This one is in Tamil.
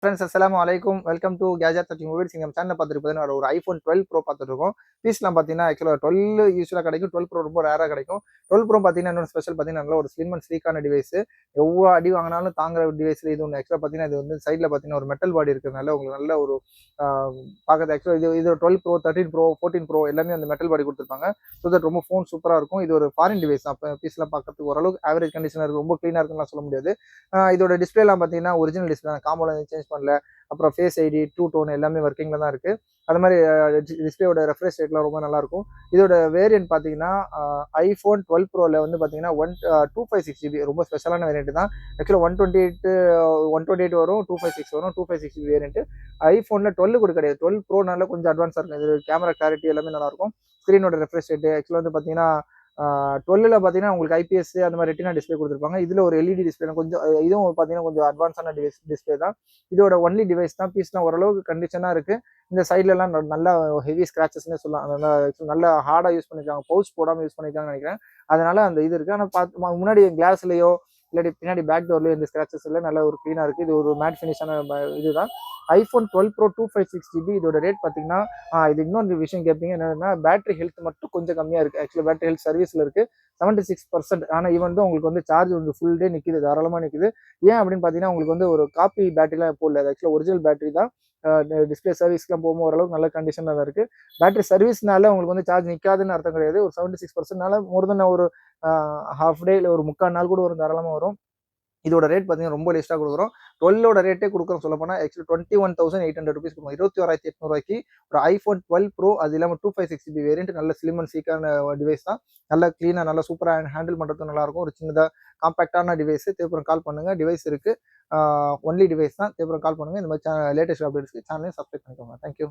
ஃப்ரெண்ட்ஸ் அஸ்ஸலாமு அலைக்கும் வெல்கம் டு கேஜெட் 30 மொபைல்ஸ். நம்ம சேனல் பார்த்துட்டு பார்த்தீங்கன்னா ஒரு ஐஃபோன் 12 ப்ரோ பார்த்துட்டு இருக்கோம். பீஸ்லாம் பார்த்தீங்கன்னா ஆக்சுவலாக 12 யூஸ்வலாக கிடைக்கும், 12 ப்ரோ ரொம்ப ரேராக கிடைக்கும். 12 ப்ரோ பார்த்தீங்கன்னா இன்னொரு ஸ்பெஷல் பார்த்தீங்கன்னா நல்ல ஒரு ஸ்லிம் அண்ட் ஸ்லீக்கான டிவைஸ். எவ்வளோ அடி வாங்கினாலும் தாங்குற டிவைஸில் இது ஒன்று. ஆக்சுவலாக பார்த்தீங்கன்னா இது வந்து சைடில் பார்த்தீங்கன்னா ஒரு மெட்டல் பாடி இருக்கிறதுனால உங்களுக்கு நல்ல ஒரு பார்க்கறது. ஆக்சுவலாக இது 12 ப்ரோ, 13 ப்ரோ, 14 ப்ரோ எல்லாமே அந்த மெட்டல் பாடி கொடுத்துருப்பாங்க. ஸோ தட் ரொம்ப ஃபோன் சூப்பராக இருக்கும். இது ஒரு ஃபாரின் டிவைஸ் தான். அப்போ பீஸ்லாம் பார்க்கறதுக்கு ஓரளவுக்கு ஆவரேஜ் கண்டிஷனாக இருக்குது, ரொம்ப க்ளீனாக இருக்குன்னு சொல்ல முடியாது. இதோட டிஸ்பிளேலாம் பார்த்தீங்கன்னா ஒரிஜினல் டிஸ்பிளே, காம்போல சேஞ்ச் பண்ணல. அப்புறம் ஃபேஸ் ஐடி, ட்ரூ டோன் எல்லாமே ஒர்க்கிங்கில் தான் இருக்குது. அது மாதிரி டிஸ்பிளேயோட ரெஃப்ரெஷ் ரேட்லாம் ரொம்ப நல்லாயிருக்கும். இதோட வேரியன்ட் பார்த்தீங்கன்னா ஐஃபோன் 12 ப்ரோவில் வந்து பார்த்தீங்கன்னா 256 ஜிபி ரொம்ப ஸ்பெஷலான வேரியன்ட் தான். ஆக்சுவலாக 128 வரும், 256 வரும். 256 ஜிபி வேரியன்ட் ஐஃபோனில் 12 கூட கிடையாது. 12 ப்ரோனால கொஞ்சம் அட்வான்ஸாக இருக்கும். இது கேமரா கிளாரிட்டி எல்லாமே நல்லாயிருக்கும். ஸ்க்ரீனோட ரெஃப்ரெஷ் ரேட்டு ஆக்சுவலாக வந்து பார்த்தீங்கன்னா 12ல் பார்த்தீங்கன்னா உங்களுக்கு ஐபிஎஸ் அந்த மாதிரி ரெட்டினா டிஸ்பிளே கொடுத்துருப்பாங்க. இதில் ஒரு எல்இடி டிஸ்பிளே கொஞ்சம், இதுவும் பார்த்தீங்கன்னா கொஞ்சம் அட்வான்ஸான டிஸ்பிளே தான். இதோட ஒன்லி டிவைஸ் தான். பீஸ்லாம் ஓரளவுக்கு கண்டிஷனாக இருக்குது. இந்த சைட்லலாம் நல்லா ஹெவி ஸ்க்ராச்சஸ்னே சொல்லலாம். நல்லா ஹார்டாக யூஸ் பண்ணியிருக்காங்க, பவுச் போடாமல் யூஸ் பண்ணியிருக்காங்கன்னு நினைக்கிறேன். அதனால அந்த இது இருக்குது. ஆனால் முன்னாடி கிளாஸ்லையோ இல்லாட்டி பின்னாடி பேக் டோர்லையோ இந்த ஸ்க்ராச்சஸ் இல்லை, நல்ல ஒரு க்ளீனாக இருக்குது. இது ஒரு மேட் ஃபினிஷான இதுதான். ஐஃபோன் 12 ப்ரோ 256 ஜிபி இதோட ரேட் பார்த்தீங்கன்னா இது இன்னொரு விஷயம் கேட்பீங்க என்னன்னா, பேட்டரி ஹெல்த் மட்டும் கொஞ்சம் கம்மியாக இருக்குது. ஆக்சுவலாக பேட்டரி ஹெல்த் சர்வீஸில் இருக்குது 76%. ஆனால் ஈவன் தான் உங்களுக்கு வந்து சார்ஜ் வந்து ஃபுல் டே நிற்கிது, தாராளமாக நிற்கிது. ஏன் அப்படின்னு பார்த்தீங்கன்னா உங்களுக்கு வந்து ஒரு காப்பி பேட்டரிலாம் போடல. அது ஆக்சுவலாக ஒரிஜினல் பேட்டரி தான். டிஸ்பிளே சர்வீஸ்லாம் போகும்போது ஓரளவுக்கு நல்ல கண்டிஷனில் தான் இருக்குது. பேட்டரி சர்வீஸ்னால உங்களுக்கு வந்து சார்ஜ் நிற்காதுன்னு அர்த்தம் கிடையாது. ஒரு 76%னால மோர் தென் ஒரு ஹாஃப் டே இல்லை ஒரு 3/4 நாள் கூட ஒரு தாராளமாக வரும். இதோட ரேட் பார்த்தீங்கன்னா ரொம்ப லிஸ்ட்டாக கொடுக்குறோம். 12ஓட ரேட்டே கொடுக்குறோம் சொல்ல போனால். ஆக்சுவலி 21,800 ருபீஸ் கொடுக்கும். 21,800 ஒரு ஐஃபோன் 12 ப்ரோ, அது இல்லாமல் 256 ஜிபி வேரியன்ட் நல்ல ஸ்லிம் அண்ட் சீக்கான டிவைஸ் தான். நல்லா க்ளீனாக நல்லா சூப்பராக ஹேண்டில் பண்ணுறதுக்கு நல்லாயிருக்கும். ஒரு சின்னதாக காம்பேக்டான டிவைஸ். தேவைப்படும் கால் பண்ணுங்கள். டிவைஸ் இருக்குது, ஒன்லி டிவைஸ் தான். தேவைப்படும் கால் பண்ணுங்கள். இந்த மாதிரி லேட்டஸ்ட் அப்டேட்ஸ்க்கு சேனலையும் சப்ஸ்கிரைப் பண்ணிக்கோங்க. தேங்க்யூ.